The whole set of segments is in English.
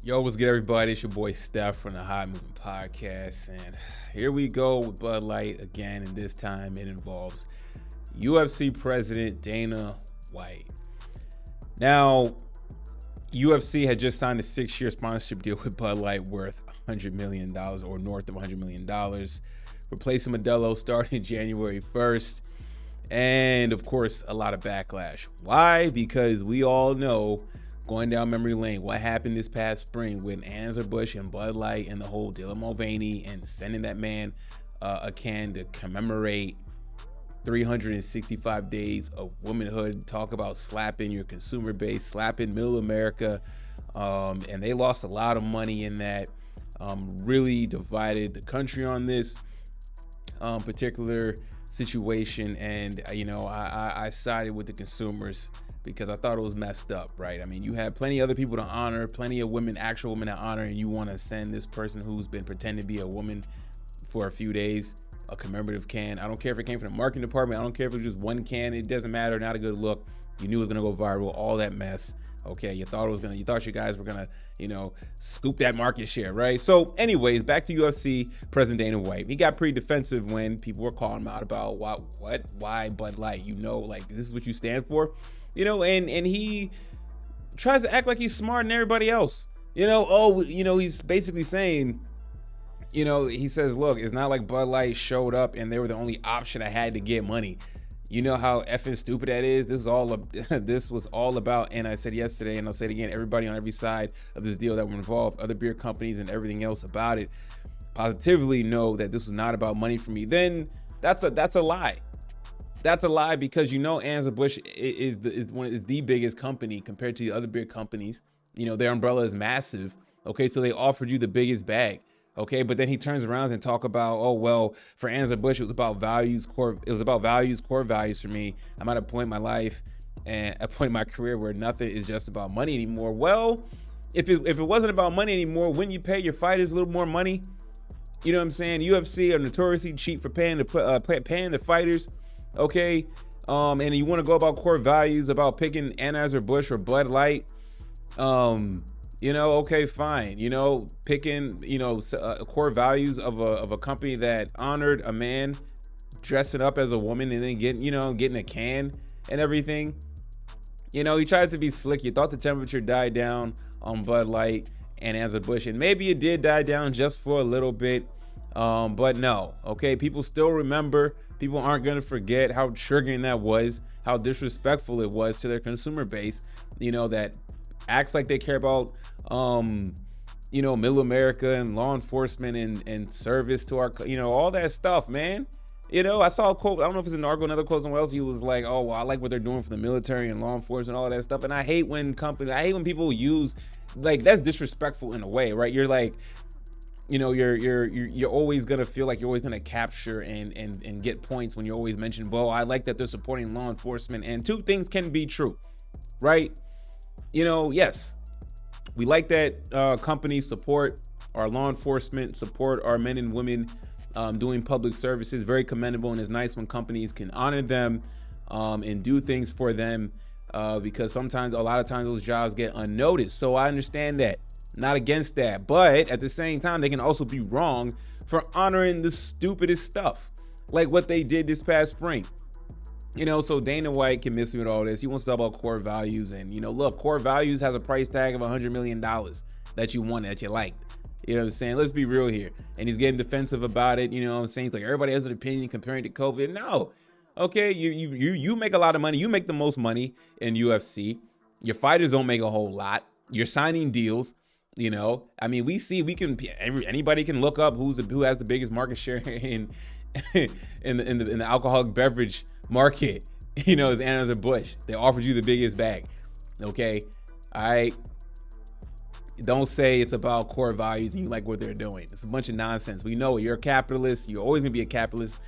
Yo, what's good, everybody? It's your boy Steph from the High Moving Podcast, and here we go with Bud Light again, and this time it involves UFC President Dana White. Now, UFC had just signed a 6-year sponsorship deal with Bud Light worth $100 million or north of $100 million, replacing Modelo starting January 1st, and of course, a lot of backlash. Why? Because we all know, going down memory lane, what happened this past spring with Anheuser-Busch and Bud Light and the whole Dylan Mulvaney and sending that man a can to commemorate 365 days of womanhood. Talk about slapping your consumer base, slapping middle America. And they lost a lot of money in that. Really divided the country on this particular situation. And, I sided with the consumers because I thought it was messed up, right? I mean, you have plenty of other people to honor, plenty of women, actual women to honor, and you want to send this person who's been pretending to be a woman for a few days a commemorative can. I don't care if it came from the marketing department. I don't care if it was just one can. It doesn't matter. Not a good look. You knew it was gonna go viral. All that mess. Okay, you thought you guys were gonna, scoop that market share, right? So, anyways, back to UFC President Dana White. He got pretty defensive when people were calling him out about why Bud Light. This is what you stand for. And he tries to act like he's smarter than everybody else. He's basically saying, he says, look, it's not like Bud Light showed up and they were the only option I had to get money. You know how effing stupid that is? This was all about, and I said yesterday, and I'll say it again, everybody on every side of this deal that were involved, other beer companies and everything else about it, positively know that this was not about money for me. Then that's a lie. That's a lie because Anheuser-Busch is the biggest company compared to the other beer companies. Their umbrella is massive. Okay, so they offered you the biggest bag. Okay, but then he turns around and talk about, oh well, for Anheuser-Busch it was about core values for me. I'm at a point in my life and a point in my career where nothing is just about money anymore. Well, if it wasn't about money anymore, wouldn't you pay your fighters a little more money? You know what I'm saying? UFC are notoriously cheap for paying the fighters. Okay, and you want to go about core values, about picking Anheuser-Busch or Bud Light, okay, fine. Picking, core values of a company that honored a man dressing up as a woman and then getting a can and everything. He tried to be slick. You thought the temperature died down on Bud Light and Anheuser-Busch, and maybe it did die down just for a little bit. But no, okay, people still remember. People aren't going to forget how triggering that was, how disrespectful it was to their consumer base, that acts like they care about, middle America and law enforcement and service to our, all that stuff, man. I saw a quote, I don't know if it's an article, another quote somewhere else. He was like, oh, well, I like what they're doing for the military and law enforcement and all that stuff. And I hate when people use, that's disrespectful in a way, right? You're like, you're always gonna feel like you're always gonna capture and get points when you always mention, well, I like that they're supporting law enforcement, and two things can be true, right? Yes, we like that companies support our law enforcement, support our men and women doing public services. Very commendable, and it's nice when companies can honor them and do things for them because a lot of times those jobs get unnoticed. So I understand that. Not against that, but at the same time, they can also be wrong for honoring the stupidest stuff, like what they did this past spring. So Dana White can miss me with all this. He wants to talk about core values, and look, core values has a price tag of $100 million that you want, that you liked. You know what I'm saying? Let's be real here. And he's getting defensive about it. You know what I'm saying? It's like everybody has an opinion comparing to COVID. No, okay, you make a lot of money. You make the most money in UFC. Your fighters don't make a whole lot. You're signing deals. Anybody can look up who has the biggest market share in the alcoholic beverage market. Is Anheuser-Busch. They offered you the biggest bag. Okay, all right. Don't say it's about core values and you like what they're doing. It's a bunch of nonsense. We know it. You're a capitalist. You're always gonna be a capitalist.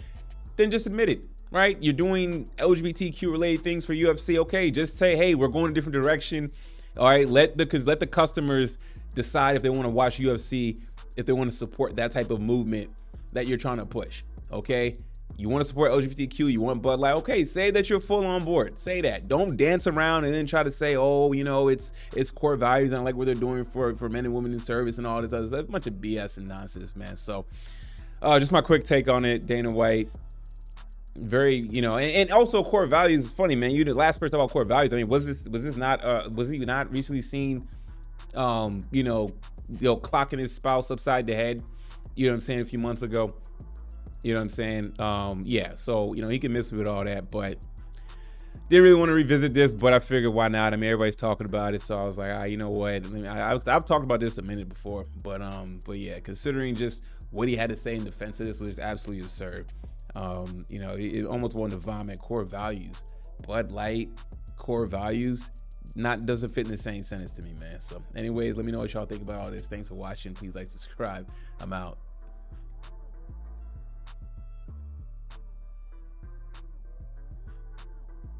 Then just admit it, right? You're doing LGBTQ related things for UFC. Okay, just say, hey, we're going a different direction. All right, let the customers decide if they want to watch UFC, if they want to support that type of movement that you're trying to push. Okay, You want to support LGBTQ, you want Bud Light, okay, say that you're full on board. Say that. Don't dance around and then try to say, oh, you know, it's core values and I like what they're doing for men and women in service and all this other stuff. That's a bunch of BS and nonsense, man. So just my quick take on it. Dana White, very, you know, and also core values is funny, man. You the last person about core values. I mean, was he not recently seen clocking his spouse upside the head, you know what I'm saying, a few months ago? You know what I'm saying? Yeah, so, you know, he can miss with all that, but didn't really want to revisit this, but I figured why not? I mean, everybody's talking about it, so I was like, you know what? I've talked about this a minute before, but yeah, considering just what he had to say in defense of this was absolutely absurd. You know, it almost wanted to vomit. Core values, Bud Light, core values, doesn't fit in the same sentence to me, man. So anyways, let me know what y'all think about all this. Thanks for watching. Please like, subscribe. I'm out.